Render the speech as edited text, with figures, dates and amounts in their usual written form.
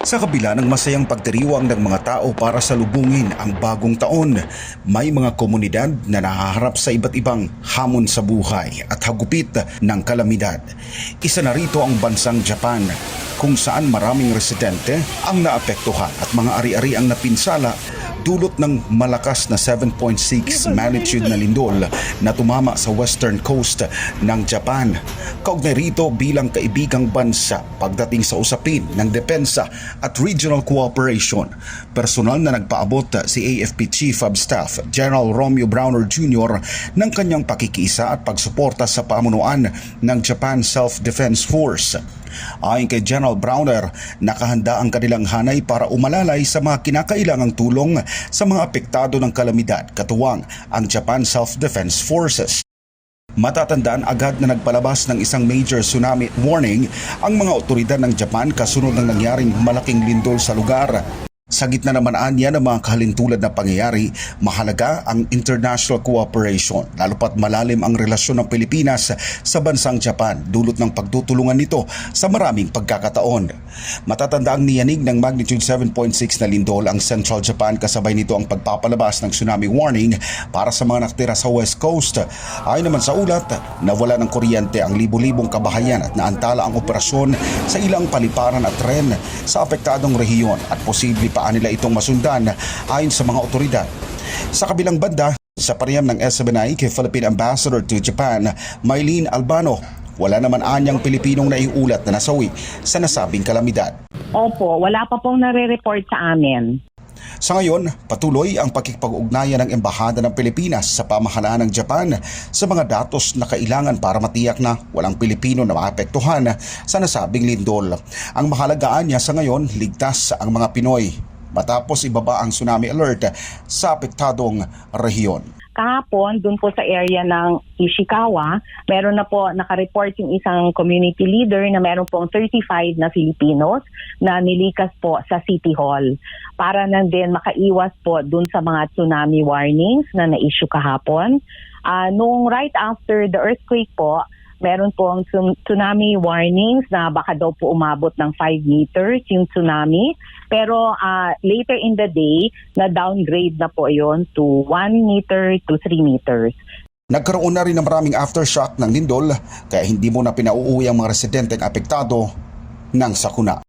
Sa kabila ng masayang pagdiriwang ng mga tao para salubungin ang bagong taon, may mga komunidad na nahaharap sa iba't ibang hamon sa buhay at hagupit ng kalamidad. Isa na rito ang bansang Japan, kung saan maraming residente ang naapektuhan at mga ari-ari ang napinsala dulot ng malakas na 7.6 magnitude na lindol na tumama sa western coast ng Japan. Kaugnay rito bilang kaibigang bansa pagdating sa usapin ng depensa at regional cooperation, personal na nagpaabot si AFP Chief of Staff General Romeo Browner Jr. ng kanyang pakikiisa at pagsuporta sa pamunuan ng Japan Self-Defense Force. Ayon kay General Browner, nakahanda ang kanilang hanay para umalalay sa mga kinakailangang tulong sa mga apektado ng kalamidad, katuwang ang Japan Self-Defense Forces. Matatandaan agad na nagpalabas ng isang major tsunami warning ang mga otoridad ng Japan kasunod ng nangyaring malaking lindol sa lugar. Sa gitna naman anya ng mga kahalintulad na pangyayari, mahalaga ang international cooperation, lalo pat malalim ang relasyon ng Pilipinas sa bansang Japan dulot ng pagtutulungan nito sa maraming pagkakataon. Matatanda ang niyanig ng magnitude 7.6 na lindol ang Central Japan, kasabay nito ang pagpapalabas ng tsunami warning para sa mga nakatira sa West Coast. Ayon naman sa ulat, nawala ng kuryente ang libu-libong kabahayan at naantala ang operasyon sa ilang paliparan at tren sa apektadong rehiyon at posible pa nila itong masundan ayon sa mga otoridad. Sa kabilang banda, sa pareham ng SMNI kay Philippine Ambassador to Japan, Mylene Albano, wala naman anyang Pilipinong naiulat na nasawi sa nasabing kalamidad. Opo, wala pa pong nare-report sa amin. Sa ngayon, patuloy ang pakikipag-ugnayan ng Embahada ng Pilipinas sa pamahalaan ng Japan sa mga datos na kailangan para matiyak na walang Pilipino na maapektuhan sa nasabing lindol. Ang mahalagaan niya sa ngayon, ligtas ang mga Pinoy matapos ibaba ang tsunami alert sa apektadong rehiyon. Kahapon, dun po sa area ng Ishikawa, meron na po nakareport yung isang community leader na meron pong 35 na Filipinos na nilikas po sa City Hall para na din makaiwas po dun sa mga tsunami warnings na na-issue kahapon. Nung right after the earthquake po, meron pong tsunami warnings na baka daw po umabot ng 5 meters yung tsunami. Pero later in the day, na-downgrade na po yon to 1 meter to 3 meters. Nagkaroon na rin ng maraming aftershock ng lindol kaya hindi mo na pinauuwi ang mga residenteng apektado ng sakuna.